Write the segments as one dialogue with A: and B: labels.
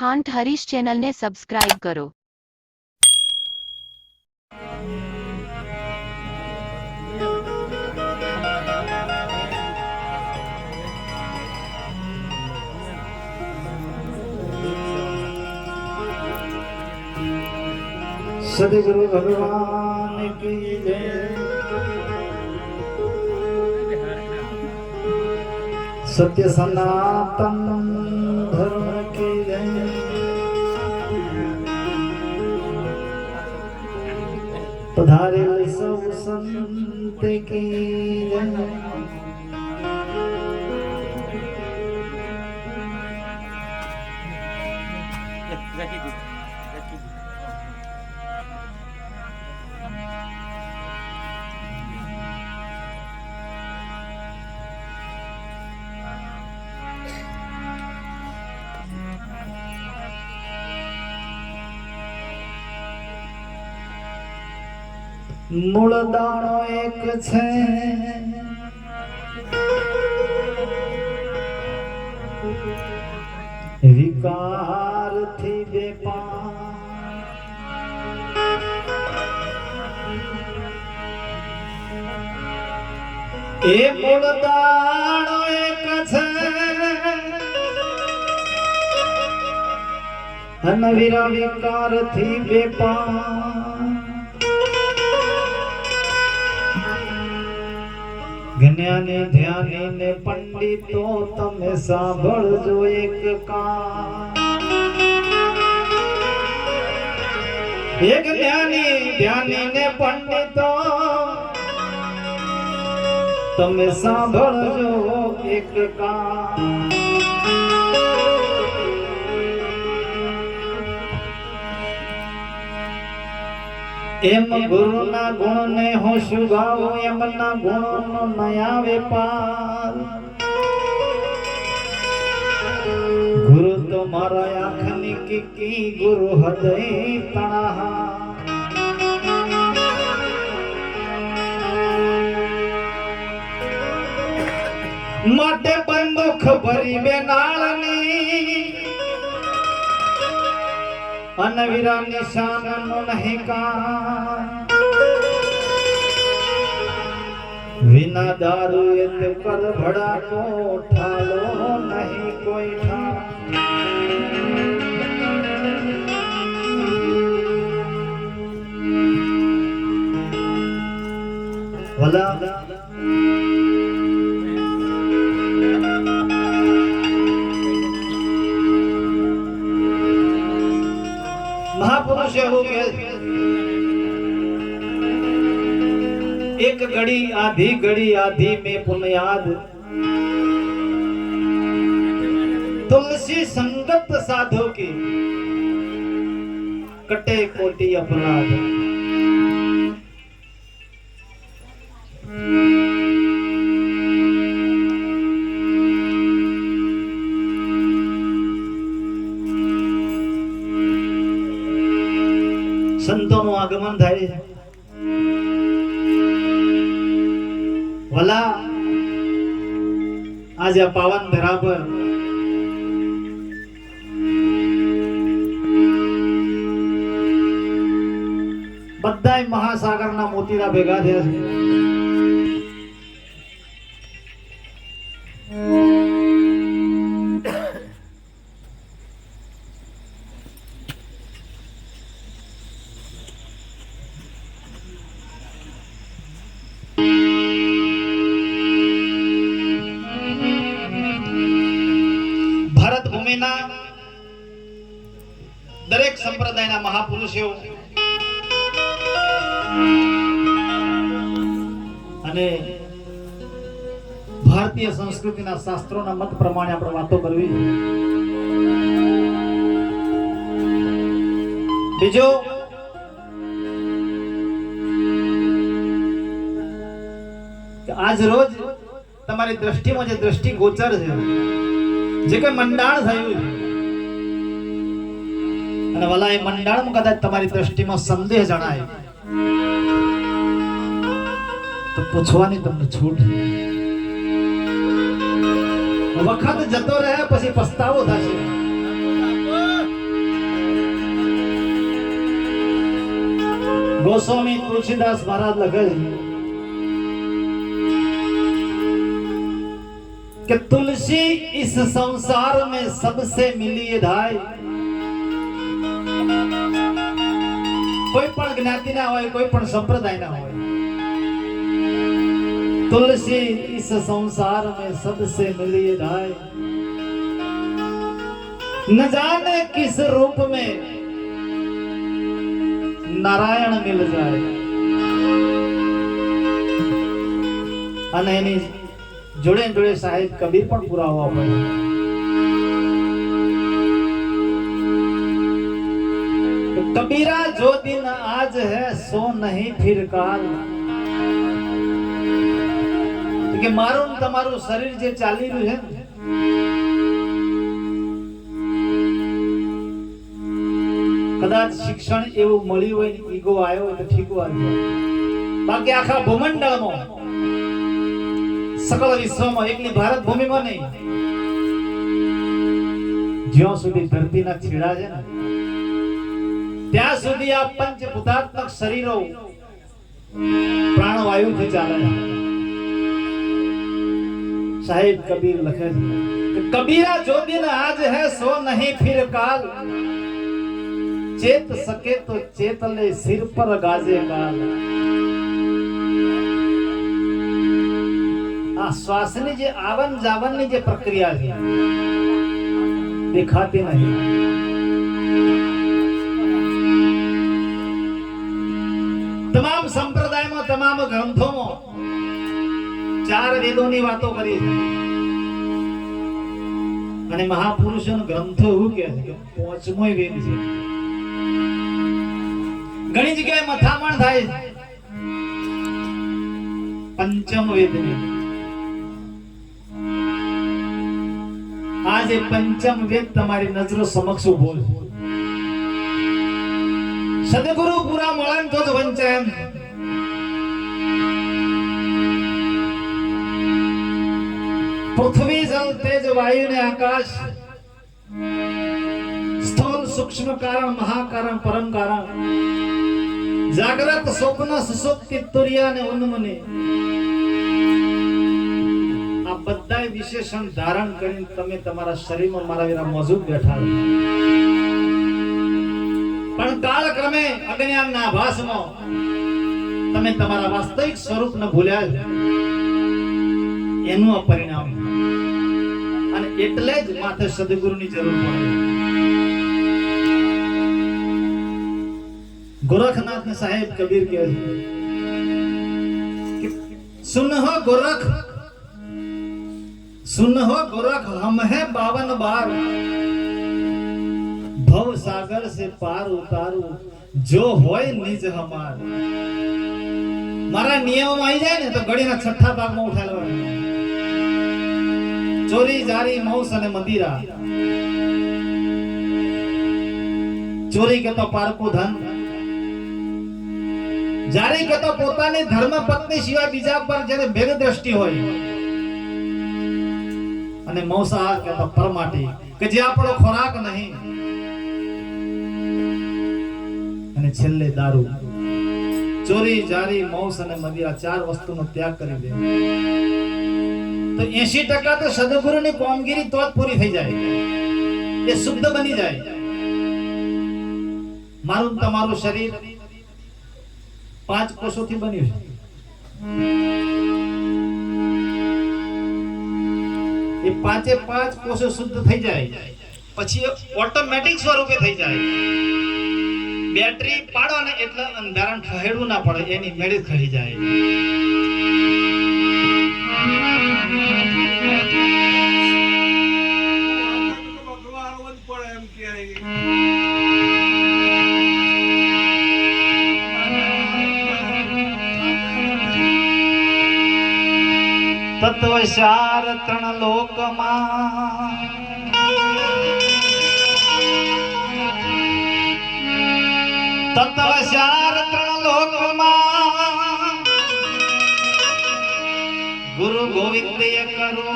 A: ખાંટ હરીશ ચેનલને સબસ્ક્રાઇબ કરો.
B: सदगुरु भगवान की जय। सत्य सनातन धर्म की जय। पधारे सब संत की जय। મૂળ દાણો એક છે વિકાર થી બેપાર એ મૂળ દાણો એક છે અનવીરા વિકાર થી બેપાર જ્ઞાની ધ્યાની ને પંડિતો તમે સાંભળજો એક કાન એક જ્ઞાની ધ્યાની ને પંડિતો તમે સાંભળજો એક કાન એમ ગુરુ ના ગુણ ને હું શું ગાવું એમના ગુણો નો નયા વેપાર ગુરુ તો મારા આંખની કીકી ગુરુ હૃદય તણાહા માટે બંદૂક ભરી બેનાળની અનવીરા નિશાન નો નહીં કા વિના દારૂ એત પર ભડાકો ઠાલો નહીં કોઈ ઠા ભલા महापुरुष हो गए एक घड़ी आधी में पुण्याद तुलसी संगत साधो की कटे कोटि अपराध સંતોનું આગમન થાય છે વલા આજે પાવન ધરા પર બધાય મહાસાગરના મોતીરા ભેગા થયા છે દરેક સંપ્રદાયના મહાપુરુષો અને ભારતીય સંસ્કૃતિના શાસ્ત્રોના મત પ્રમાણે આપણે વાતો કરવી બીજો આજ રોજ તમારી દ્રષ્ટિમાં જે દ્રષ્ટિ ગોચર છે જે કઈ મંડાણ થયું અને વલા એ મંડાણમાં કદાચ તમારી દ્રષ્ટિમાં સંદેહ જણાય તો પૂછવાની તમને છૂટ વખત જતો રહે પછી પસ્તાવો થશે गोस्वामी तुलसीदास महाराज लगे कि तुलसी इस संसार में सबसे मिली धाय। कोई पण ज्ञाति ना होय, कोई पण संप्रदाय ना होय, तुलसी इस संसार में सबसे मिली धाय। न जाने किस रूप में नारायण मिल जाए। અને એની જોડે જોડે સાહેબ કબીર પણ પુરાવા પડે। कबीरा जो दिन आज है सो नहीं फिर काल। કે મારું ને તમારું શરીર જે ચાલી રહ્યું છે ને, કદાચ શિક્ષણ એવું મળ્યું હોય ને ઈગો આવ્યો હોય તો ઠીક વાત છે, બાકી આખા ભૂમંડળમાં સકળ વિશ્વમાં એકલી ભારત ભૂમિમાં નહીં, જ્યાં સુધી ધરતીના છેડા છે ને ત્યાં સુધી આ પંચભૂતાત્મક શરીરો પ્રાણવાયુથી ચાલે છે। साहिब कबीर लखे कबीरा जो दिन आज है सो नहीं फिर काल। चेत सके तो चेत ले सिर पर गाजे काल। आ श्वासनी जे आवन जावननी जे प्रक्रिया है दिखाती नहीं। तमाम संप्रदाय में तमाम ग्रंथों में चार वेदों की बातों करी અને મહાપુરુષોનો ગ્રંથો એવું કહે છે કે પાંચમોય વેદ છે। ઘણી જગ્યાએ મથામણ થાય છે પંચમ વેદની। આજે પંચમ વેદ તમારી નજરો સમક્ષ ઉભો છે। સદગુરુ પૂરા મળે તો જ વંચાય એમ। पृथ्वी जल तेज वायु ने आकाश स्थूल सूक्ष्म कारण महाकारण परम कारण जागृत स्वप्न सुसुप्ति तुर्या ने उन्मने आ बधाय विशेषण धारण કરીને તમે તમારા શરીરમાં મારા વિરા મોજૂદ બેઠા છો। પણ કાળક્રમે અજ્ઞાનના આભાસમાં તમે તમારા વાસ્તવિક સ્વરૂપને ભૂલ્યા છો। એનું આ પરિણામ અને એટલે જ માથે સદગુરુની જરૂર પડે। गोरखनाथ ने साहेब कबीर के सुन हो गोरख, सुन हो गोरख हम है 52 बार भव सागर से पार उतारू जो होय निज हमार। मारा नियम में आई जाए ने तो घड़ी ना छठा भाग में उठा लो। चोरी जारी मौस અને મંદિરા, ચોરી કે તો પારકું ધન, જારી કે તો પોતાની ધર્મ પત્ની સિવાય બીજા પર જેને ભેદ દ્રષ્ટિ હોય, અને મૌસાહાર કે તો પરમાટી કે જે આપણો ખોરાક નહીં, અને છેલ્લે દારૂ। ચોરી જારી મૌસ અને મંદિરા ચાર વસ્તુનો ત્યાગ કરી દે तो 80% तो सदगुरुની કામગીરી તો જ પૂરી થઈ જાય, એ શુદ્ધ બની જાય। મારું તમારું શરીર 5 કોષોથી બન્યું છે। એ 5 કોષો શુદ્ધ થઈ જાય પછી ઓટોમેટિક સ્વરૂપે થઈ જાય। બેટરી પાડો ને એટલે અંધારણ ઠહેડવું ના પડે, એની મેળે થઈ જાય। तत्वसार त्रण लोक तत्वसार त्रण लोक गुरु गोविंद करो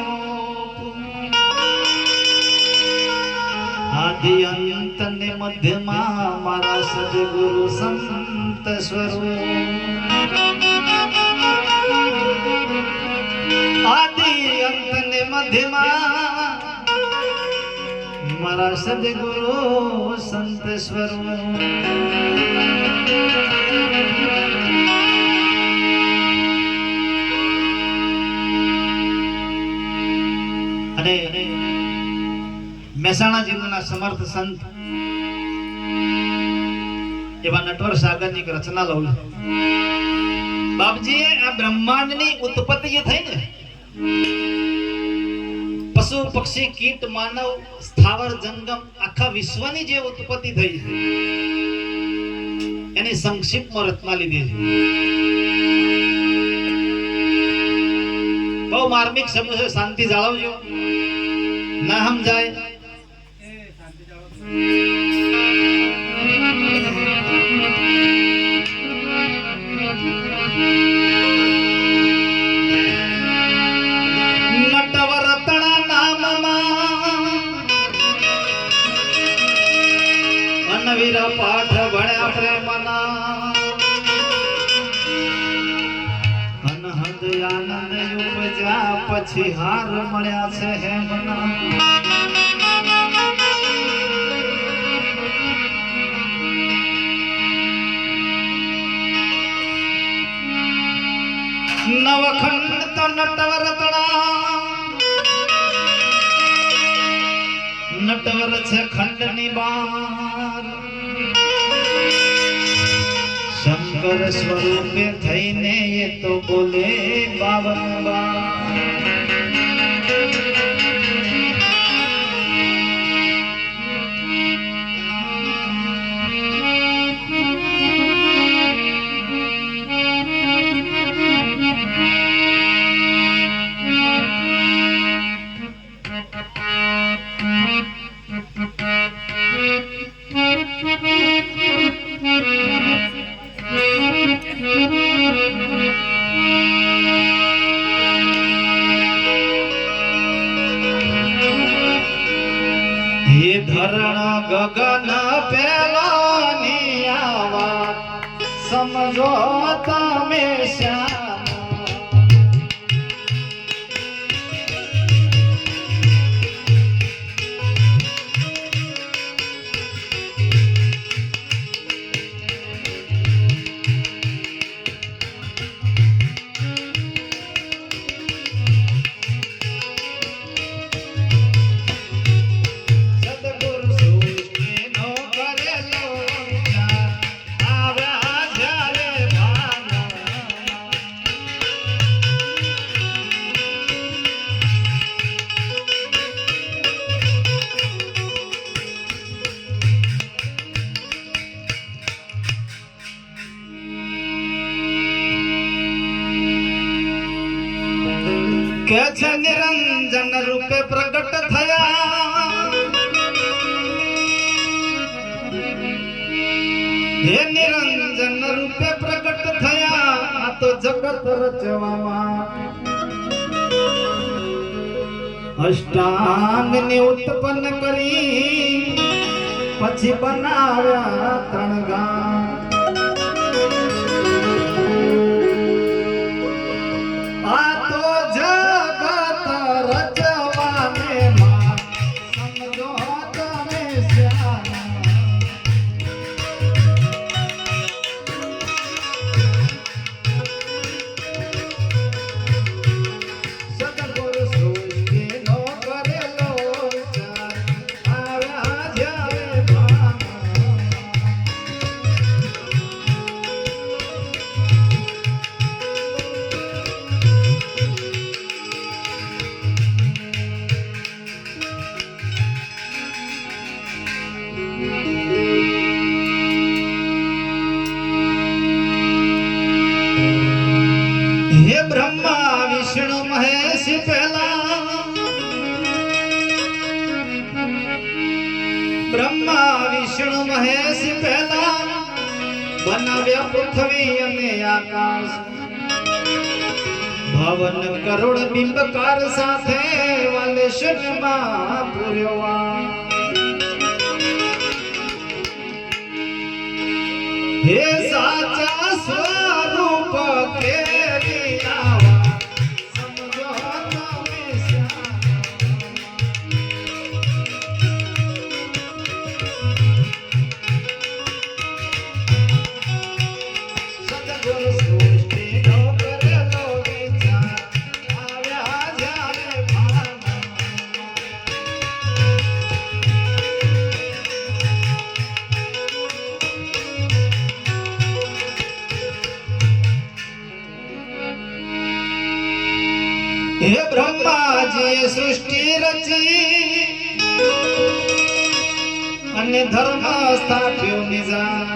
B: આદિ અંત ને મધ્યમાં મારા સદગુરુ સંત સ્વરૂપ આદિ અંત ને મધ્યમાં મારા સદગુરુ સંત સ્વરૂપ અને મહેસાણા જિલ્લાના સમર્થ સંત એવા નટવર સાગરની એક રચના લઉં છું. બાપજીએ આ બ્રહ્માંડની ઉત્પત્તિ જે થઈ ને પશુ પક્ષી કીટ માનવ સ્થાવર જંગમ આખા વિશ્વની જે ઉત્પત્તિ થઈ છે એની સંક્ષિપ્તમાં રચના લીધી છે. બહુ માર્મિક શબ્દ છે, શાંતિ જાળવજો, ના સમજાય નટવર તણા નામમાં અનવીર પાઠ ભણ્યા પ્રેમના અનહદ આનંદ ઉપજા પછી હાર મળ્યા છે હેમના નવખંડ તો નટવર તણા નટવર છે ખંડની બાર શંકર સ્વરૂપે થઈને એ તો બોલે 52 બાર ધરણ ગગન પેલાની આવા સમજો તમે શ્યામ કે છે નિરંજન રૂપે પ્રગટ થયા હે નિરંજન રૂપે પ્રગટ થયા આ તો જગત રચવામાં અષ્ટાંગને ઉત્પન્ન કરી પછી બનાવ્યા 3 ગામ हे ब्रह्मा विष्णु महेश पहला ब्रह्मा विष्णु महेश पहला बनाव्या पृथ्वी અને આકાશ ભવન કરોડ બિંબકાર સાથે વાલે શનમાં પૂર્યો હે સાચા સ્વરૂપ કેરી આવા સમજો તમે શ્યામ સદગુરુ સૃષ્ટિનો કરેલો વિચાર આવ્યા જ્યારે ભાનમાં હે બ્રહ્માજીએ સૃષ્ટિ રચી અને ધર્મ સ્થાપ્યો નિજાર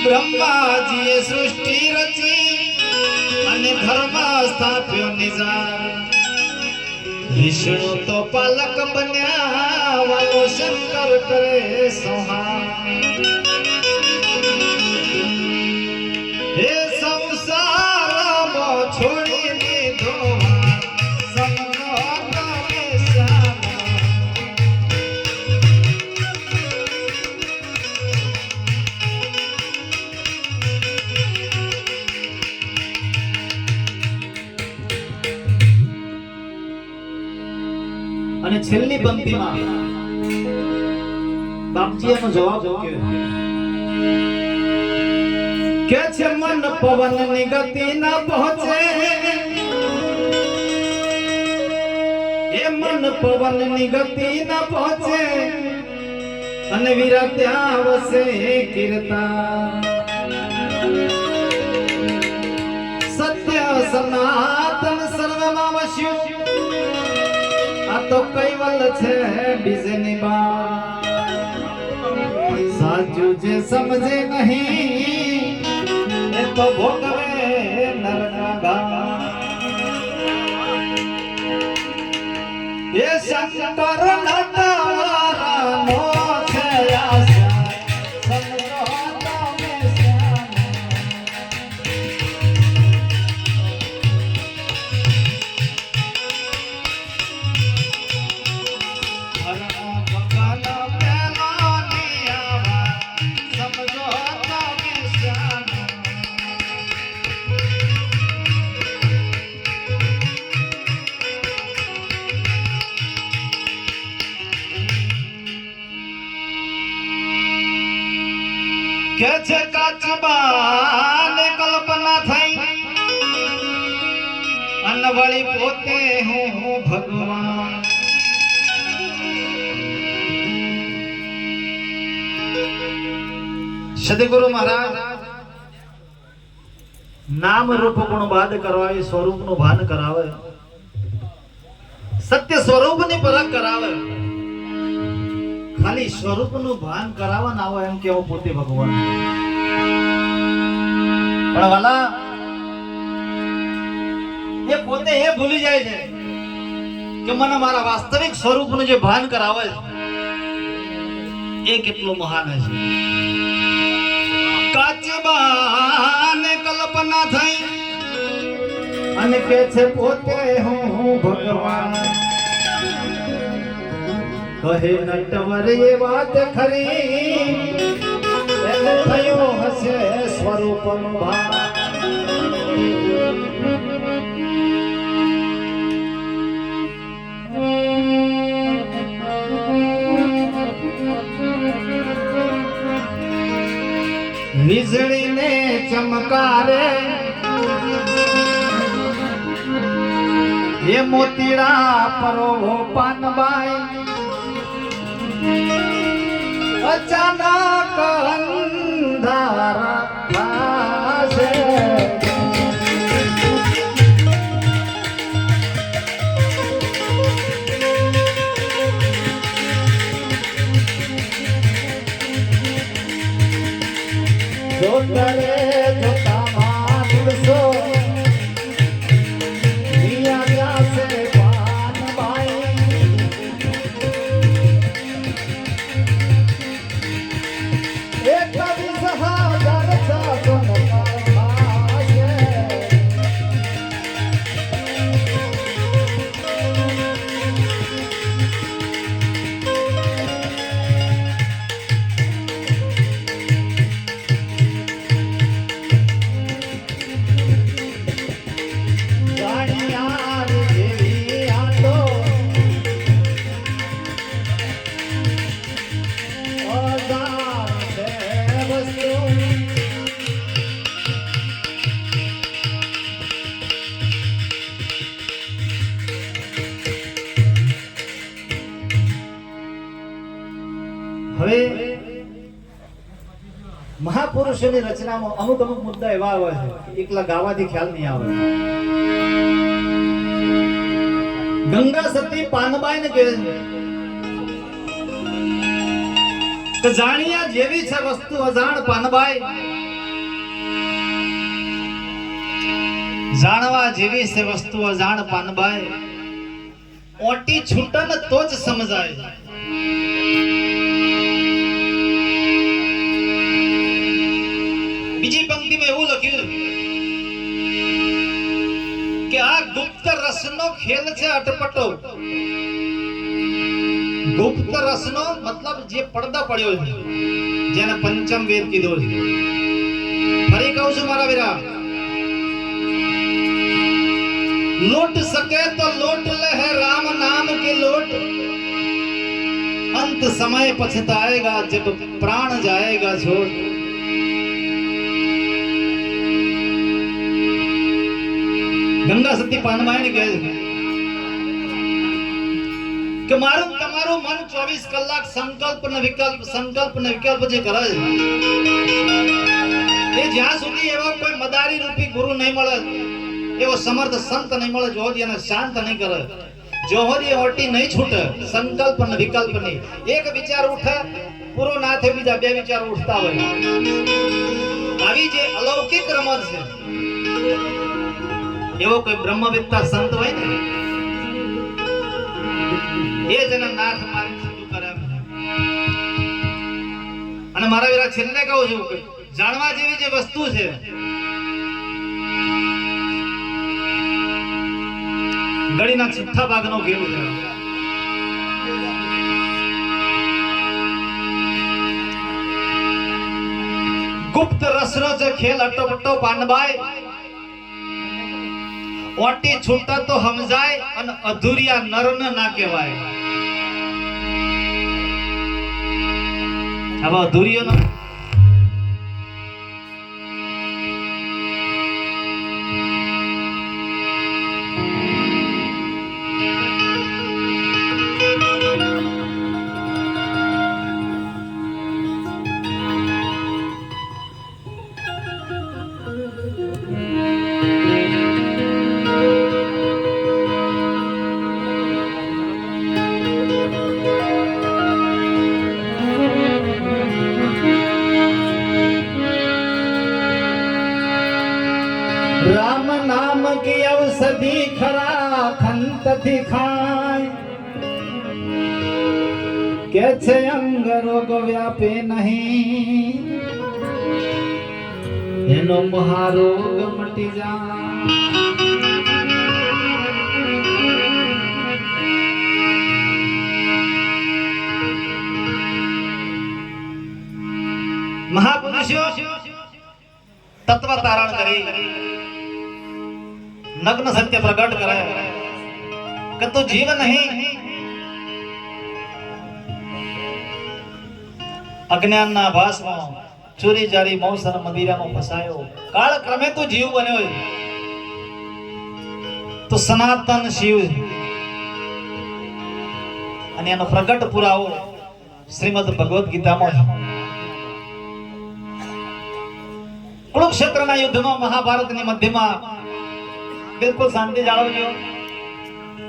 B: બ્રહ્માજીએ સૃષ્ટિ રચી અને ધર્મ સ્થાપ્યો નિજાર વિષ્ણુ તો પાલક બન્યા વાલો શંકર કરે સંહાર હે સંસારમાં છોડી દીધો સમજો તમે શ્યામ અને છેલ્લી પંક્તિમાં બાપજી એનો જવાબ આપ્યો કે છે મન પવન ની ગતિ ના પહોંચે એ મન પવન ની ગતિ ના પહોંચે અને વીરા ત્યાં વસે કીર્તા સત્ય સનાતન સર્વમાં વસ્યું આ તો કૈવલ છે બીજની બાત સાચું જે સમજે નહીં એ તો ભોગવે નરકા એ શંકર નટવરનો છે આશા સમજો તમે શ્યામ કે છે કાચબા ને કલ્પના થઈ અન વળી પોતે હું ભગવાન સદગુરુ મહારાજ નામ રૂપ ગુણ બાદ કરાવે સ્વરૂપ નું ભાન કરાવે સત્ય સ્વરૂપ ની પરખ કરાવે ખાલી સ્વરૂપ નું ભાન કરાવવા ના હોય એમ કેવો પોતે ભગવાન પણ વાલા એ પોતે એ ભૂલી જાય છે કે મને મારા વાસ્તવિક સ્વરૂપ નું જે ભાન કરાવે એ કેટલો મહાન છે કાચબા ને કલ્પના થઈ અને કે છે પોતે હું ભગવાન કહે નટવર એ વાત ખરી એને થયો હશે સ્વરૂપનો ભાન વીજળીને ચમકારે એ મોતીડા પરોવો પાનબાઈ અચાનક અંધારા થાશે જોતરે જોતામાં દિવસો મિયા જાશે પાનબાઈ એક વિસહાદર સાધન પરમાશે હવે મહાપુરુષોની રચનામાં અમુક અમુક મુદ્દા એવા આવે છે કે એકલા ગાવાથી ખ્યાલ નહીં આવે. ગંગા સતી પાનબાઈ ને કહે કે જાણ્યા જેવી છે વસ્તુ અજાણ પાનબાઈ, જાણવા જેવી છે વસ્તુ અજાણ પાનબાઈ, ઓટી છૂટન તો જ સમજાય. બીજી પંક્તિમાં એવું લખ્યું કે આ ગુપ્ત રસનો ખેલ છે અટપટો. ગુપ્ત રસનો મતલબ જે પડદા પડ્યો છે, જેને પંચમ વેદ કીધો છે. ફરી કહું છું મારા વીરા, लूट सके तो लूट ले है राम नाम की लूट, अंत समय पछताएगा जब प्राण जाएगा छोड़. गंगा सती पानबाई ने કહે કે મારું તમારું મન 24 કલાક સંકલ્પ ને વિકલ્પ જે કરે છે, એ જ્યાં સુધી એવો કોઈ મદારી રૂપી ગુરુ નહીં મળે, એવો સમર્થ સંત નહીં મળે, જો એને શાંત નહીં કરે, જો ઓટી નહીં છૂટે સંકલ્પ અને વિકલ્પ નહીં. એક વિચાર ઉઠે પૂરો ના થાય, બીજા બે વિચાર ઉઠતા હોય. આવી જે અલૌકિક રમત છે, એવો કોઈ બ્રહ્મવિદ્તા સંત હોય ને, એ જ એના નાથ મારી સીધું કરે. અને મારા વીરા છેલ્લે કહું છું કે જાણવા જેવી જે વસ્તુ છે, ગળીના છઠ્ઠા ભાગનો ખેલ છે. ગુપ્ત રસનો છે ખેલ અટપટો પાનબાઈ, ઓટી છૂટા તો સમજાય અને અધૂરિયા નરન ના કહેવાય. હવે અધૂરિયો ન राम नाम की औषधि खरा खंत थी खाय, के छे अंग रोग व्यापे नहीं, एनो महारोग मटी जाय. महापुरुषो तत्व तारण करी, नग्न सत्य प्रकट करे कि तू जीव नहीं, अज्ञान ना भास में चोरी जारी मौस और मदिरा में फसायो, काल क्रमे तू जीव बन्यो, तो सनातन शिव અને એનો પ્રગટ પુરાવો શ્રીમદ ભગવદ ગીતામાં છે. કુરુક્ષેત્રના યુદ્ધમાં મહાભારતની મધ્યમાં બિલકુલ શાંતિ જાળવજો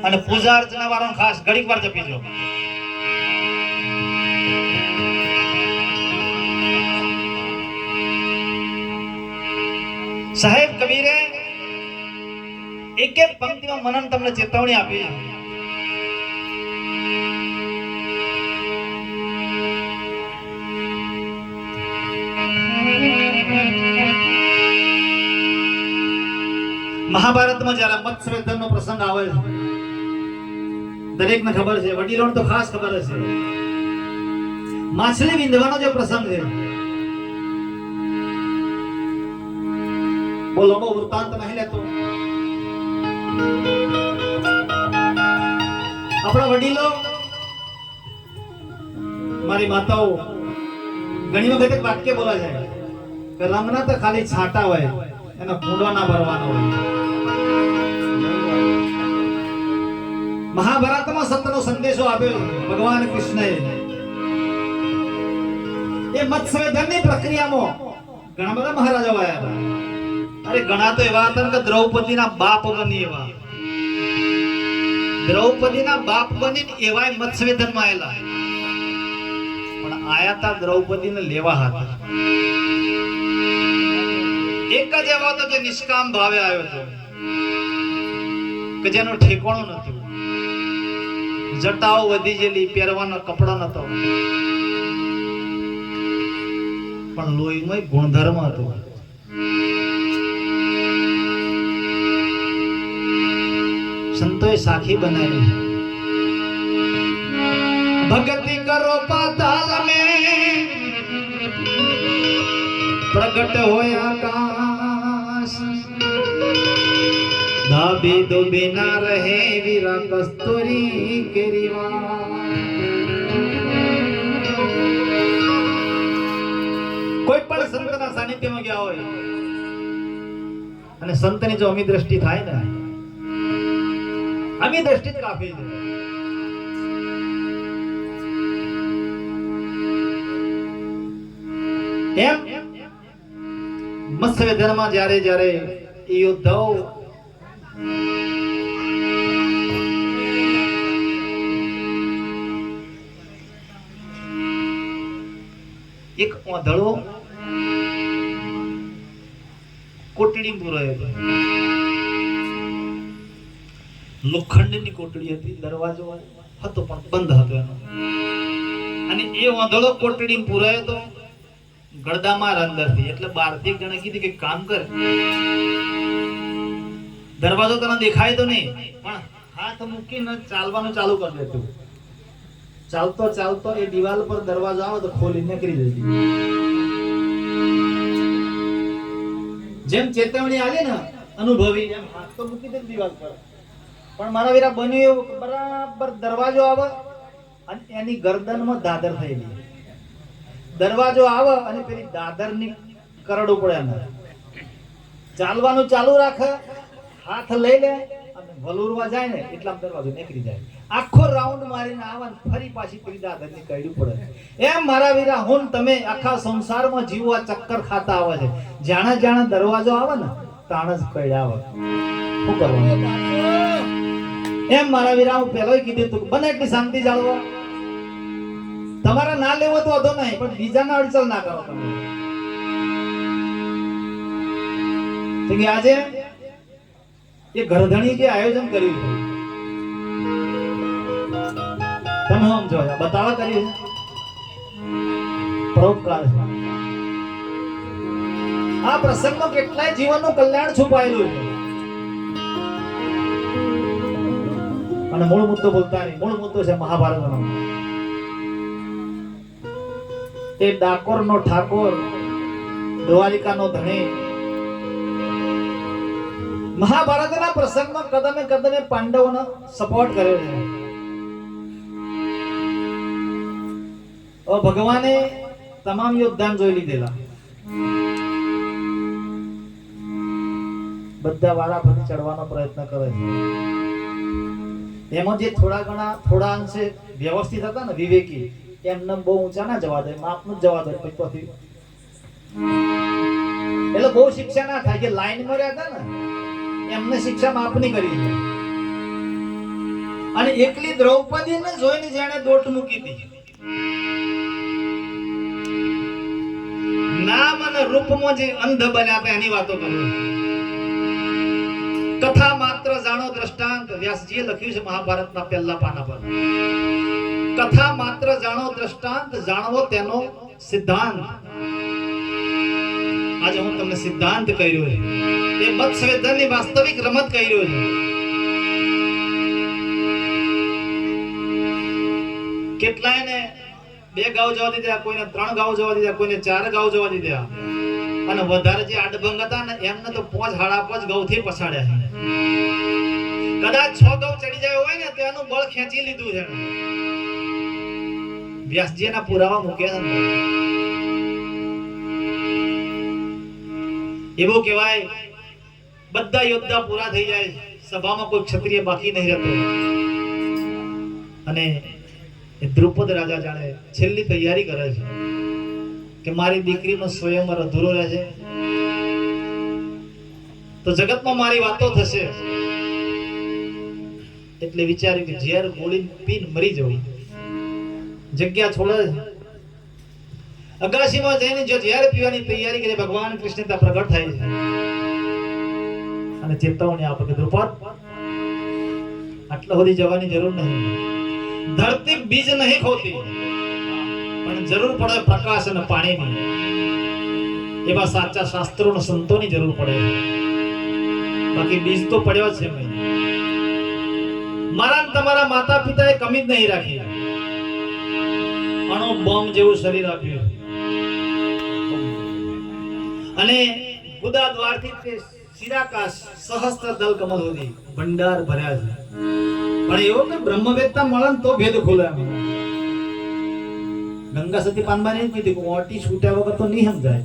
B: અને પૂજા અર્ચના વાળો ખાસ ઘડીક વાર જપીજો. સાહેબ કબીરે એક એક પંક્તિમાં મનન તમને ચેતવણી આપી. મહાભારતમાં જ્યારે મત્સ્યવેધનનો પ્રસંગ આવે છે, દરેકને ખબર છે, વડીલોને તો ખાસ ખબર હશે. માછલી વિંધવાનો જે પ્રસંગ છે, બહુ લાંબો વૃત્તાંત નહીં લેતો. આપણા વડીલો, મારી માતાઓ ઘણી વખત એક વાક્ય બોલા જાય કે રંગના તો ખાલી છાંટા હોય, એનો કુંડો ના ભરવાનો હોય. મહાભારતમાં સત્યનો સંદેશો આપ્યો ભગવાન કૃષ્ણએ એ મત્સ્યવેધનની પ્રક્રિયામાં ઘણા બધા મહારાજાઓ આવ્યા હતા. અરે ઘણા તો એવા હતા કે દ્રૌપદીના બાપ બની એવા દ્રૌપદીના બાપ બનીને એવાય મત્સ્યવેધનમાં આયેલા, પણ આયા તા દ્રૌપદીને લેવા હતા. એક જ એવો હતો જે નિષ્કામ ભાવે આવ્યો હતો, કે જેનો ઠેકાણો નહોતું, જટાઓ વધી ગયેલી, પહેરવાનો કપડો નતો, પણ લોહીમાં ગુણધર્મ હતો. સંતોએ સાખી બનાવી, ભક્તિ કરો પાતાલ में प्रगट होया आकाश, दाबी दो बिना रहे वीरा कस्तूरी के रिवा. કોઈ પણ સંતના સાનિધ્યમાં ગયા હોય અને સંતની જો અમી દ્રષ્ટિ થાય ને, અમી દ્રષ્ટિ જ કાફી છે. એમ મત્સ્યવેધનમાં જ્યારે જ્યારે એ યોદ્ધાઓ એક ઓંધળો કોટડી પુરાયો હતો, લોખંડની કોટડી હતી, દરવાજો હતો પણ બંધ હતો એનો, અને એ ઓંધળો કોટડી પુરાયો હતો ગળદામાં અંદરથી. એટલે બહારથી જણે કીધું કે કામ કર, દરવાજો તને દેખાય તો નહીં, પણ હાથ મૂકીને ચાલવાનું ચાલુ કરી દેતું. ચાલતો ચાલતો એ દિવાલ પર દરવાજો આવે તો ખોલી નીકળી જતી. જેમ ચેતવણી આવી ને અનુભવી, એમ હાથ તો મૂકી દે દિવાલ પર, પણ મારા વીરા બન્યું એવું બરાબર દરવાજો આવે અને એની ગરદનમાં દાદર થયેલી. દરવાજો આવે અને પેલી દાદરની કરડ ઉપડે અંદર. ચાલવાનું ચાલુ રાખે, હાથ લઈ લે અને વલુરવા જાય ને એટલા દરવાજો નીકળી જાય. આખો રાઉન્ડ મારીને આવે ને ફરી પાછી પેલી દાદરની કરડી પડે. એમ મારા વીરા હું તમે આખા સંસારમાં જીવવા ચક્કર ખાતા આવે છે. જાણે જાણે દરવાજો આવે ને તાણે જ કઈ આવે. શું કરવાનું? એમ મારા વીરા હું પહેલા કીધું તું બને એટલી શાંતિ જાળવો. તમારે ના લેવો તો વધો નહીં, પણ બીજાના અડચણ ના કરો તમે. આજે એ ઘરધણી જે આયોજન કર્યું છે, તમે સમજો બતાવા કર્યું છે, પરોપકાર છે. આ પ્રસંગમાં કેટલાય જીવનનું કલ્યાણ છુપાયેલું છે. અને મૂળ મુદ્દો બોલતા નહીં, મૂળ મુદ્દો છે મહાભારતનો. એ ડાકોરનો ઠાકોર, દ્વારિકાનો ધણી, મહાભારતના પ્રસંગમાં કદમે કદમે પાંડવોનો સપોર્ટ કર્યો છે. ભગવાને તમામ યોદ્ધાન જોઈ લીધેલા, બધા વાળા ફરી ચડવાનો પ્રયત્ન કરે છે. એમાં જે થોડા અંશે વ્યવસ્થિત હતા ને, વિવેકી, એમને બહુ ઊંચા ના જવા દે, માપનું જ જવા દે. પછી એટલે બહુ શિક્ષા ના થાય. જે લાઈન માં રહ્યા હતા ને એમને શિક્ષા માપની કરી છે. અને એકલી દ્રૌપદીને જોઈને જેણે દોટ મૂકી હતી, નામ અને રૂપમાં જે અંધ બન્યા હતા એની વાતો કરું. કથા માત્ર જાણો દ્રષ્ટાંત, વ્યાસજીએ લખ્યું છે મહાભારતના પહેલા પાના પર. કથા માત્ર જાણો દ્રષ્ટાંત, જાણવો તેનો સિદ્ધાંત. આજે હું તમને સિદ્ધાંત કહ્યો છે, એ મત્સ્યવેધનની વાસ્તવિક રમત કહ્યો છે. કેટલાયને 2 ગાઉ જવા દીધા, કોઈને 3 ગાઉ જવા દીધા, કોઈને 4 ગાઉ જવા દીધા. અને વધારે જે આડભંગ હતા ને એમને તો 5.5 ગાઉથી પછાડ્યા છે. કદાચ 6 ગાઉ ચડી જાય હોય ને તો એનું બળ ખેંચી લીધું છે. વ્યાસજીના પુરાવા મૂક્યા છે. એવું કહેવાય બધા યોદ્ધા પૂરા થઈ જાય, સભામાં કોઈ ક્ષત્રિય બાકી નહીં રહેતો. અને એ દ્રુપદ રાજા જાણે છેલ્લી તૈયારી કરે છે. કે મારી દીકરીનો સ્વયંવર અધૂરો રહે છે તો જગતમાં મારી વાતો થશે, એટલે વિચાર્યું કે ઝેર ગોળી પીને મરી જવું. જગ્યા છોડે, અગાશીમાં જઈને જો ઝેર પીવાની તૈયારી કરી, ભગવાન કૃષ્ણ ત્યાં પ્રગટ થાય છે અને ચેતવણી આપે કે દ્રુપદ, આટલા સુધી જવાની જરૂર નહીં. ધરતી બીજ નહીં ખોતી, પણ જરૂર પડે પ્રકાશ અને પાણીની. એવા સાચા શાસ્ત્રો અને સંતોની જરૂર પડે, બાકી બીજ તો પડ્યો છે. મારા તમારા માતા પિતાએ કમી જ નહીં રાખી, અણુ બોમ્બ જેવું શરીર આપ્યું અને ગુદા દ્વારથી તે શિરાકાશ સહસ્ત્ર દલ કમલ સુધી ભંડાર ભર્યા છે. પણ એવો કે બ્રહ્મવેદતા મળે તો ભેદ ખુલે. ગંગા સતી પાનબાને જ કીધું કે ઓટી છૂટ્યા વગર તો નહીં સમજાય.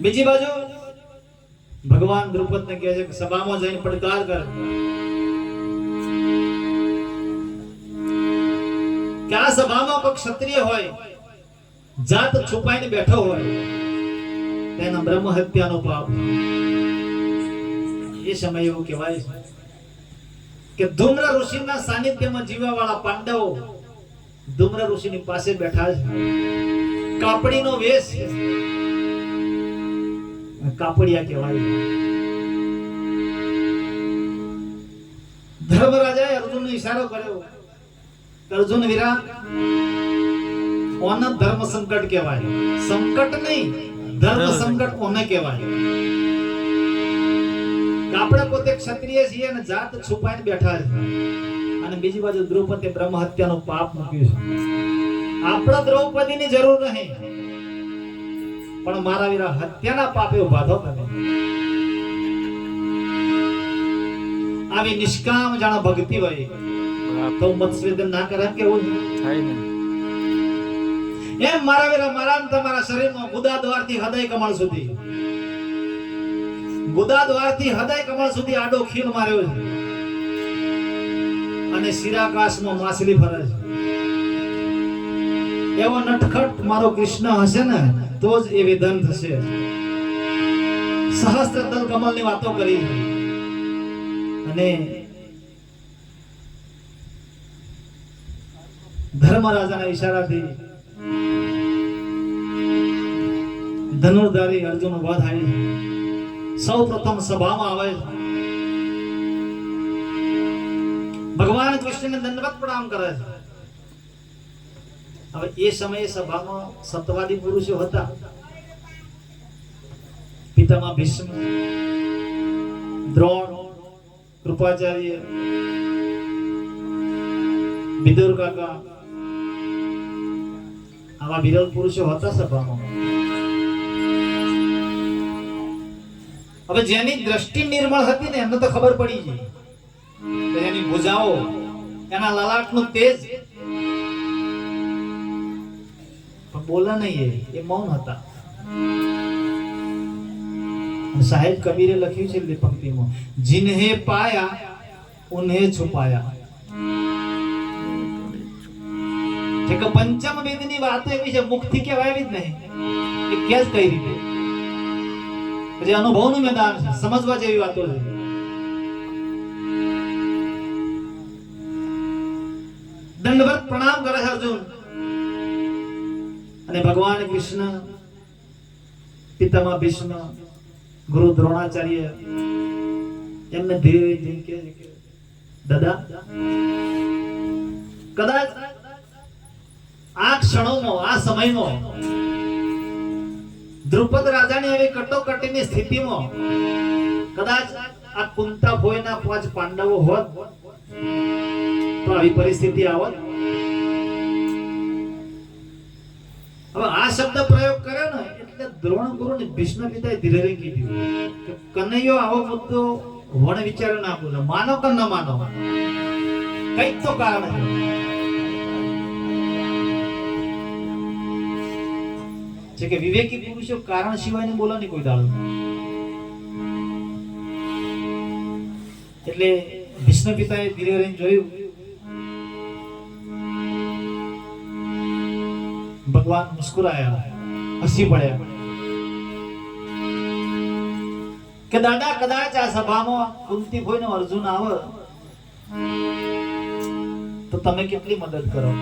B: બીજી બાજુ ભગવાન દ્રુપદ ને કહે છે કે સભામાં જઈને પડકાર કર કે આ સભામાં કોઈ ક્ષત્રિય હોય, જાત છુપાઈને બેઠો હોય, તેના બ્રહ્મ હત્યાનો પાપ. એ સમય એવું કહેવાય છે કે ધૂમ્ર ઋષિના સાનિધ્યમાં જીવવા વાળા પાંડવો ધૂમ્ર ઋષિની પાસે બેઠા છે. કાપડીનો વેશ છે, કાપડિયા કહેવાય. ધર્મરાજાએ અર્જુનનો ઈશારો કર્યો, અર્જુન વીરા, ઓન ધર્મ સંકટ કહેવાય. સંકટ નહીં, ધર્મ સંકટ ઓને કહેવાય. આપણે પોતે ક્ષત્રિય છીએ અને જાત છુપાઈને બેઠા છે, અને બીજી બાજુ દ્રૌપદી બ્રહ્મ હત્યાનો પાપ મૂક્યું છે. આપણા દ્રૌપદીની જરૂર નહીં, પણ મારા વીરા હત્યાના પાપે ઉભા થો તમે. આવી નિષ્કામ જાણે ભક્તિ હોય તો મત્સ્વેદન ના કરે કેવું થાય ને. એમ મારા વીરા મારા તમારા શરીરમાં ગુદા દ્વારથી હૃદય કમળ સુધી, ગુદા દ્વારથી હૃદય કમળ સુધી આડો ખીલ માર્યો છે અને શિરાકાશમાં માછલી ફરે છે. એવો નટખટ મારો કૃષ્ણ હશે ને તો જ એ વિધાન થશે. સહસ્ત્ર દલ કમલની વાતો કરી અને ધર્મરાજાના ઈશારાથી ધનુર્ધારી અર્જુન ઉભા થાય છે. સૌ પ્રથમ સભામાં આવે છે. ભગવાન કૃષ્ણને દંડવત પ્રણામ કરે છે. હવે એ સમયે સભામાં સત્વાદી પુરુષો હતા. પિતામહ ભીષ્મ, દ્રોણ, કૃપાચાર્ય, વિદુર કાકા, આવા વિરલ પુરુષો હતા સભામાં. હવે જેની દ્રષ્ટિ નિર્મળ હતી ને એમને તો ખબર પડી ગઈ કે એની ભુજાઓ, એના લલાટનું તેજ, પણ બોલા નહીં, એ મૌન હતા. સાહેબ કબીરે લખ્યું છે એ પંક્તિમાં, जिन्हे पाया उन्हें છુપાયા. જે કે પંચમ વેદની વાતો એવી છે, મુખથી કહેવાય જ નહીં, એ કે જ કઈ રીતે. જે અનુભવનું મેદાન છે, સમજવા જેવી વાતો છે. દંડવત પ્રણામ કરે છે અર્જુન અને ભગવાન કૃષ્ણ, પિતામહ ભીષ્મ, ગુરુ દ્રોણાચાર્ય એમને ધીરે ધીરે કહે છે, દાદા, કદાચ આ ક્ષણોમાં, આ સમયમાં દ્રુપદ રાજાની એવી કટોકટીની સ્થિતિમાં કદાચ આ કુંતા ભોયના 5 પાંડવો હોત તો આવી પરિસ્થિતિ આવત. હવે આ શબ્દ પ્રયોગ કર્યો ને એટલે દ્રોણ ગુરુ ને ભીષ્મ પિતાએ ધીરે ધીરે કીધું કે કનૈયો આવો મુદ્દો વણ વિચારો ના બોલે, માનો કે ન માનો, કઈક તો કારણ છે કે વિવેકી પુરુષો કારણ સિવાયની બોલે નહીં કોઈ દાડો. એટલે ભીષ્મ પિતાએ ધીરે રહીને જોયું ભગવાન મુસ્કુરાયા, હસી પડ્યા કે દાદા કદાચ આ સભામાં કુંતી ફોઈનો અર્જુન આવે તો તમે કેટલી મદદ કરો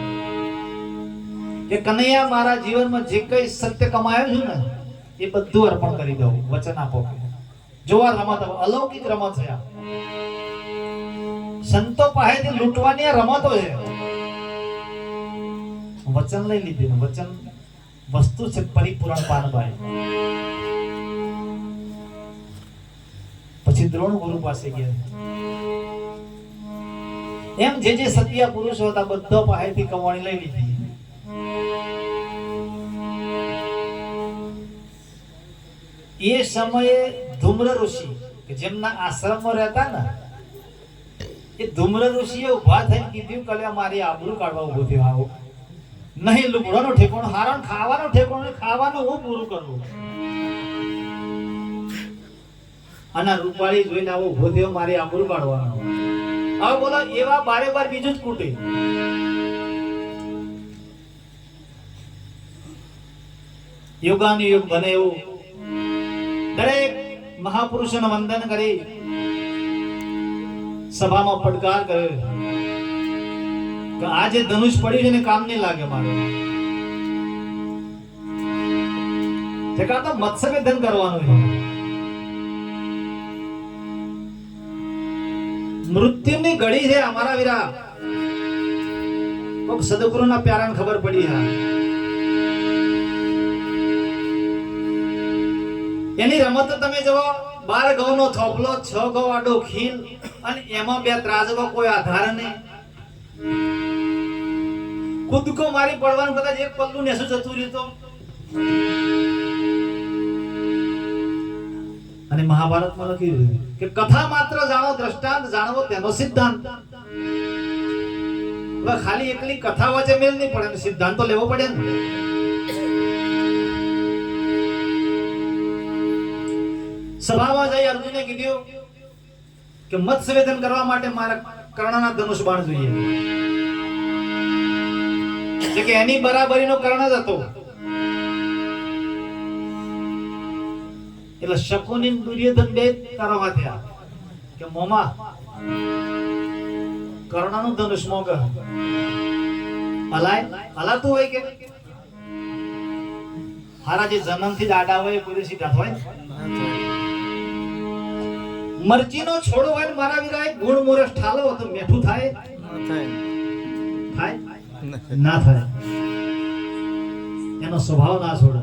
B: કે કનૈયા મારા જીવનમાં જે કઈ સત્ય કમાયું છું ને એ બધું અર્પણ કરી દઉં, વચન આપો. જો આ રમત અલૌકિક રમત છે, સંતો પાસેથી લૂંટવાની આ રમતો છે. વચન લઈ લીધું, વચન વસ્તુ છે પરિપૂર્ણ પાનબાઈ. પછી દ્રોણ ગુરુ પાસે ગયા. એમ જે સત્ય પુરુષો હતા બધા પાસેથી કમાણી લઈ લીધી. એ સમયે ધૂમ્ર ઋષિ કે જેમના આશ્રમમાં રહેતા ને એ ધૂમ્ર ઋષિએ ઉભા થઈને કીધું કે મારી આબરૂ કાઢવા ઉભો થયો, આવો નહીં લુગડાનો ઠેકોણો, હારણ ખાવાનો ઠેકોણો, ખાવાનું હું પૂરું કરવું. અને રૂપાળી જોઈને આવો ઉભો થયો, મારી આબરૂ કાઢવાનો. હવે બોલો એવા બારે બાર બીજું જ કૂટે. યોગાનું યુગ બને એવું દરેક મહાપુરુષોને વંદન કરી સભામાં પડકાર કર્યો કે આ જે ધનુષ પડ્યું છે ને કામ નહીં લાગે મારે. તો મત્સ્યવેધન કરવાનું છે. મૃત્યુની ઘડી છે અમારા વીરા. કોક સદગુરુના પ્યારાને ખબર પડી. એની રમત તમે જુઓ, 12 ઘઉંનો થોપલો, 6 ઘઉં આડો ખીલ અને એમાં 2 ત્રાજવો, કોઈ આધાર નહીં. કૂદકો મારી પડવાનું, કદાચ એક પલ્લું નેસું જતું રહ્યું તો. અને મહાભારતમાં લખ્યું કે કથા માત્ર જાણો, દ્રષ્ટાંત જાણવો તેનો સિદ્ધાંત. ખાલી એકલી કથા વચ્ચે મેલ નહીં પડે, સિદ્ધાંત તો લેવો પડે ને. સભામાં જઈ અર્જુને કીધું કે મત્સ્યવેધન કરવા માટે મારા કર્ણના ધનુષ બાણ જોઈએ. જે કે એની બરાબરીનો કર્ણ જ હતો. એટલે શકુની દુર્યોધન બે તારવા થયા કે મોમા કર્ણનું ધનુષ મોગ હલાતું હોય કે હારા જે જન્મથી જ આડા હોય પૂરી સીધા હોય. મરજીનો છોડો હોય ને મારા વીરા, એક ગુણ મોરસ ઠાલો તો મેઠું થાય ના થાય. એનો સ્વભાવ ના છોડે.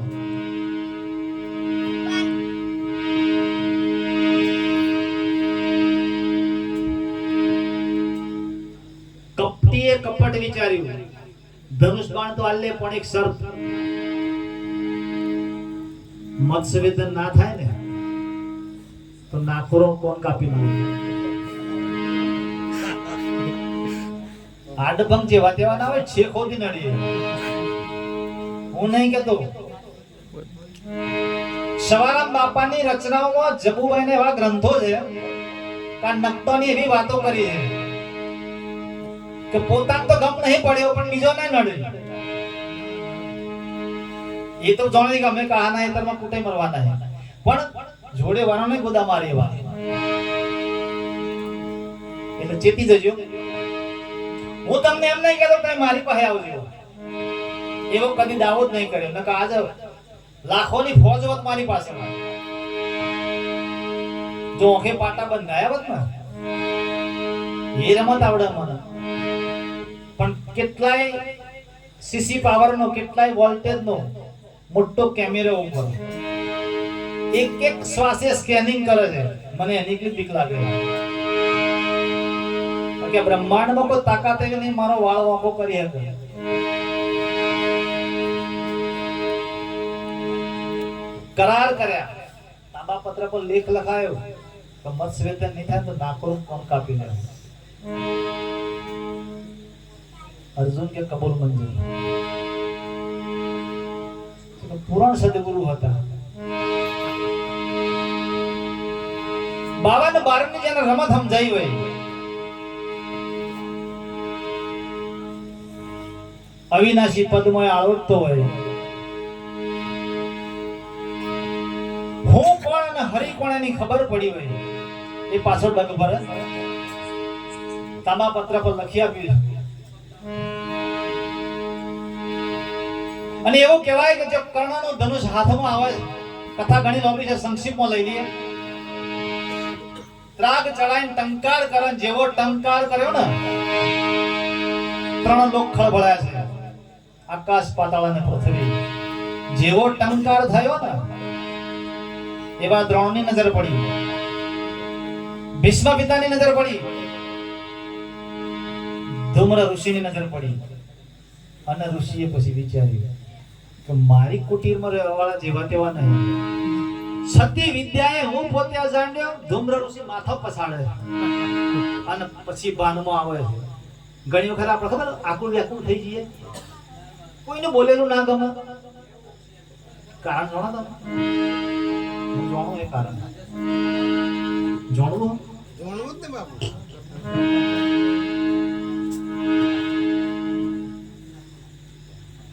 B: કપટીએ કપટ વિચાર્યું, ધનુષ બાણ તો આલે પણ એક સર્પ. મત્સ્યવેધન ના થાય ને તો નાખોરો કોણ કાપી નાખે? આડભંગ જેવા તેવા ના હોય, છેખોથી નડીએ. હું નહીં કેતો. સવારામ બાપાની રચનાઓમાં જબુભાઈને એવા ગ્રંથો છે કે નક્તોની એવી વાતો કરી છે કે પોતાને તો ગમ નહીં પડ્યો પણ બીજો ના નડે. એ તો જાણે કે અમે કહાના એતરમાં કુટે મરવાના છે, પણ જોડે વાળાને ગોદા મારે એવા. એટલે ચેતી જજો. હું તમને એમ નહીં કહેતો તમે મારી પાસે આવજો, એવો કદી દાવો જ નહીં કર્યો. નકા આજ લાખોની ફોજ હોત મારી પાસે, જો ઓખે પાટા બંધાયા હોત ને. એ રમત આવડે મને, પણ કેટલાય સીસી પાવરનો, કેટલાય વોલ્ટેજનો મોટો કેમેરો ઉપર એક એક શ્વાસે સ્કેનિંગ કરે છે. મને એની કેટલી બીક લાગે કે બ્રહ્માંડમાં કોઈ તાકાત એવી નહીં મારો વાળ વાંકો કરી શકે. કરાર કર્યા, તાંબા પત્ર પર લેખ લખાયો કે મત્સ્યવેધન નહીં થાય તો નાખોરું કોણ કાપી લે. અર્જુન કે કબૂલ મંજૂર. પુરાણ સદગુરુ હતા. 52 ની જેને રમત સમજાઈ હોય અવિનાશી પદમાં આળવતો હોય, હું કોણ અને હરિ કોણ એની ખબર પડી હોય, એ પાછળ ડગ ભરે તાંબાપત્ર પર લખી આપ્યું છે. અને એવું કહેવાય કે જો કર્ણનું ધનુષ હાથમાં આવે, કથા ઘણી લાંબી છે, સંક્ષિપ્તમાં લઈ લઈએ. ત્રાગ ચડાઈને ટંકાર કરે, જેવો ટંકાર કર્યો ને, 3 લોક ખળભળાયા છે, આકાશ પાતાળ અને પૃથ્વી. જેવો ટંકાર થયો ને, એવા દ્રોણની નજર પડી, ભીષ્મ પિતાની નજર પડી, ધૂમ્ર ઋષિની નજર પડી. અને ઋષિએ પછી વિચાર્યું કે મારી કુટીરમાં રહેવાવાળા જેવા તેવા નહીં. સતી વિદ્યાએ હું પોતે અજાણ્યો, ધૂમ્ર ઋષિ માથો પછાડે અને પછી બાનમાં આવે છે. ઘણી વખત આપણે ખબર આકુળ વ્યાકુળ થઈ જઈએ, કોઈને બોલેલું ના ગમે, કારણ જાણો તમે? હું જાણું એ કારણ જાણવું
C: જ ને બાપુ.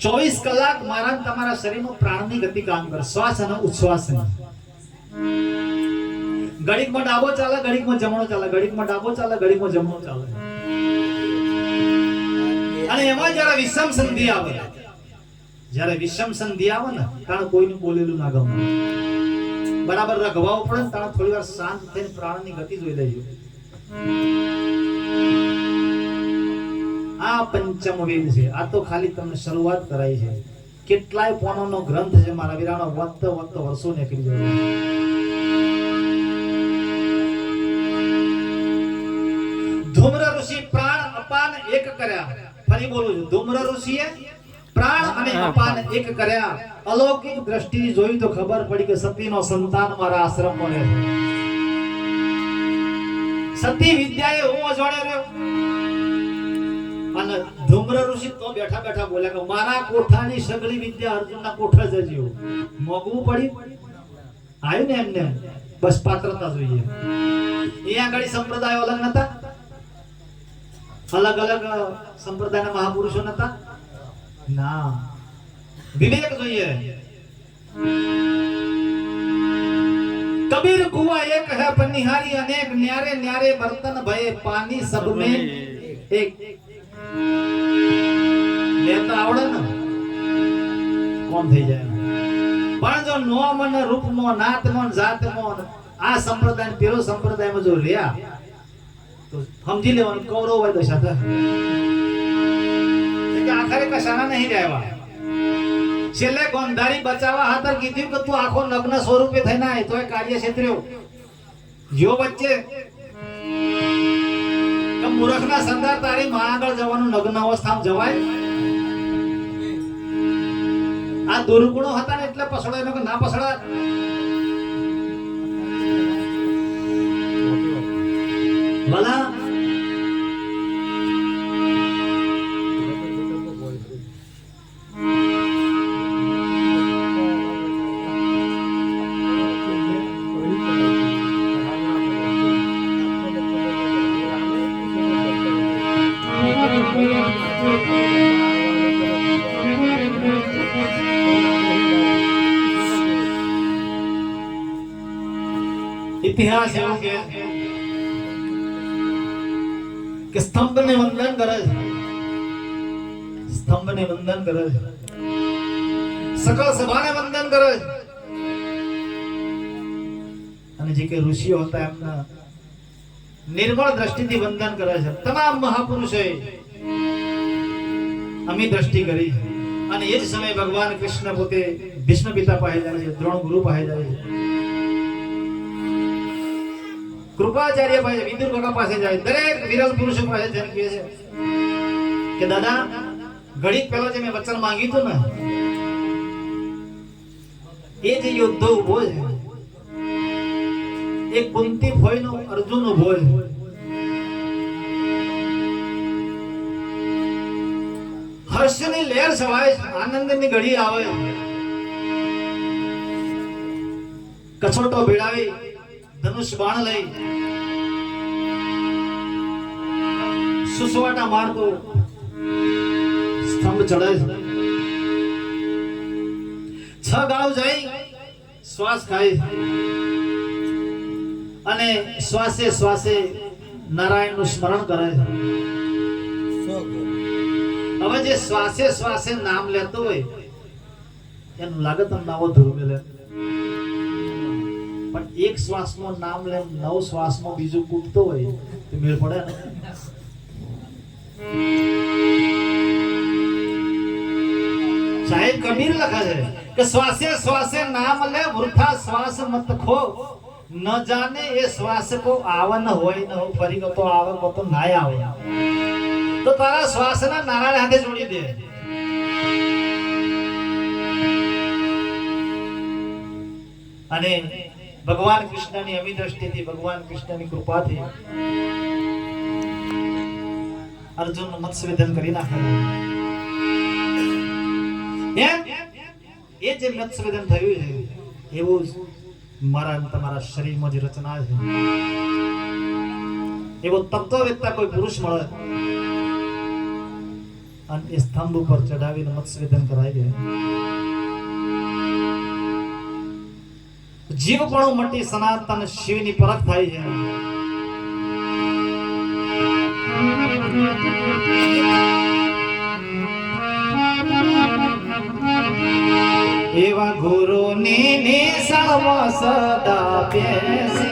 B: 24 કલાક મારા અને તમારા શરીરનું પ્રાણની ગતિ કામ કરે, શ્વાસ અને ઉચ્છ્વાસની. ઘડીકમાં ડાબો ચાલે, ઘડીકમાં જમણો ચાલે, ઘડીકમાં ડાબો ચાલે, ઘડીકમાં જમણો ચાલે. અને એમાં જ્યારે વિષમ સંધિ આવે, જ્યારે વિષમ સંધિ આવે ને, કારણ કોઈનું બોલેલું ના ગમે, બરાબર રઘવાવું પડે ને, ત્યારે થોડી વાર શાંત થઈને પ્રાણની ગતિ જોઈ લેજો. આ પંચમ વેદ છે. આ તો ખાલી તમને શરૂઆત કરાઈ છે. કેટલાય પોનોનો ગ્રંથ છે મારા વીરાનો, વધતો વર્ષો નીકળી જાય. ધૂમ્ર ઋષિ પ્રાણ અપાન એક કર્યા. ફરી બોલું છું, ધૂમ્ર ઋષિએ પ્રાણ અને અપાન એક કર્યા. અલૌકિક દ્રષ્ટિ જોઈ તો ખબર પડી કે સતીનો સંતાન મારા આશ્રમમાં રહે છે. સતી વિદ્યાએ હું અજાણ્યો રહ્યો. અને ધૂમ્ર ઋષિ તો બેઠા બેઠા બોલ્યા કે મારા કોઠાની સગળી વિદ્યા અર્જુનના કોઠા જજો. મોગવું પડ્યું, આવ્યું ને એમને, બસ પાત્રતા જોઈએ. અહીંયા આગળ સંપ્રદાયો અલગ નતા, અલગ અલગ સંપ્રદાયના મહાપુરુષો નતા ના, વિવેક જોઈએ. કબીર કુવા એક है पनिहारी अनेक, न्यारे न्यारे बर्तन भये पानी सब में एक. લેતા આવડે ને કોણ થઈ જાય. પણ જો નોમ ને રૂપમાં, નાતમાં, જાતમાં આ સંપ્રદાય પેલો સંપ્રદાયમાં જો રહ્યા તો સમજી લેવાનું કૌરવ હોય દશા થાય. કે આખરે કશાના નહીં રહેવા. છેલ્લે ગોંધારી બચાવવા હાતર કીધું કે તું આખો નગ્ન સ્વરૂપે થઈને આય તોય કાર્ય ક્ષેત્રે જો વચ્ચે મૂર્ખના સંદાર તારી માં આગળ જવાનું નગ્ન અવસ્થામાં જવાય. આ દુર્ગુણો હતા ને એટલે પસળો એનો કે ના પસળા. ભલા ઇતિહાસ એવું કે સ્તંભને વંદન કરે છે, સ્તંભને વંદન કરે છે, સકળ સભાને વંદન કરે છે. અને જે કે ઋષિઓ હતા એમના નિર્મળ દ્રષ્ટિથી વંદન કરે છે. તમામ મહાપુરુષોએ અમી દ્રષ્ટિ કરી. અને એ જ સમયે ભગવાન કૃષ્ણ પોતે ભીષ્મ પિતા પાસે જાય છે, દ્રોણ ગુરુ પાસે જાય છે, કૃપાચાર્ય પાસે, વિદુર કાકા પાસે જાય, દરેક વિરલ પુરુષો પાસે જઈને કહે છે કે દાદા ઘડીક પહેલા જે મેં વચન માંગ્યું હતું ને, એ જે યોદ્ધો ઉભો છે, એક કુંતી ફોઈનો અર્જુન ઉભો છે. હર્ષની લહેર છવાય, આનંદની ઘડી આવે, કછોટો ભેળાવી ધનુષ બાણ લઈ સુસવાટા મારતો સ્તંભ ચડાય છે 6 ગાવ જઈ શ્વાસ ખાય અને શ્વાસે શ્વાસે નારાયણનું સ્મરણ કરે છે હવે જે શ્વાસે શ્વાસે નામ લેતો હોય એનું લાગે તો નવો ધ્રુવ લે પણ એક શ્વાસમાં નામ લે 9 શ્વાસમાં બીજું કૂદતો હોય તો મેળ પડે ને સાહેબ કબીર લખે છે કે શ્વાસે શ્વાસે નામ લે વૃથા શ્વાસ મત ખો ન જાને એ શ્વાસ કો આવન હોય ન હો ફરી તો આવે તો ના આવે તો તારા શ્વાસના નારાયણ હાથે જોડી દે અને ભગવાન કૃષ્ણની અમી દ્રષ્ટિથી ભગવાન કૃષ્ણની કૃપાથી અર્જુન મત્સ્યવેદન કરી નાખ્યું એમ એ જે મત્સ્યવેદન થયું છે એવું મારા તમારા શરીરમાં જે રચના છે એવો તત્વવેત્તા કોઈ પુરુષ મળે અને એ સ્તંભ ઉપર ચડાવીને મત્સ્યવેદન કરાય છે જીવપણું મટી સનાતન શિવની પરખ થાય છે એવા ગુરુની નિશાળમાં સદા બેસી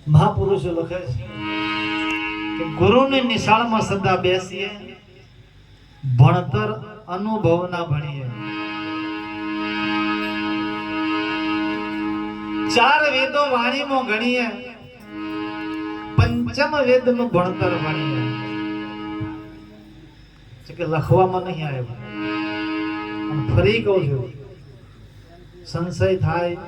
B: મહાપુરુષો લખે છે કે ગુરુની નિશાળમાં સદા બેસીએ ભણતર અનુભવના ભણીએ 4 વેદો વાણીમાં ગણીએ પંચમ વેદનું ભણતર ભણીએ કે લખવામાં નહીં આવ્યું અને ફરી કહું છું સંશય થાય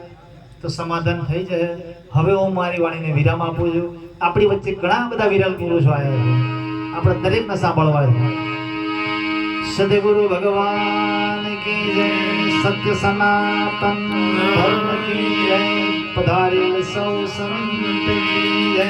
B: તો સમાધાન થઈ જાય હવે હું મારી વાણીને વિરામ આપું છું આપણી વચ્ચે ઘણા બધા વિરલ પુરુષો આવ્યા છે આપણે દરેકને સાંભળવા છે સદગુરુ ભગવાન કી જય સત્ય સનાતન ધર્મ કી જય પધારેલ સૌ સંત કી જય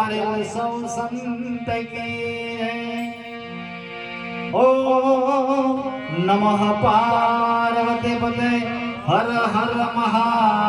B: ત્યારે હોય સૌ સંત કી ઓ નમઃ પાર્વતી પતે હર હર મહા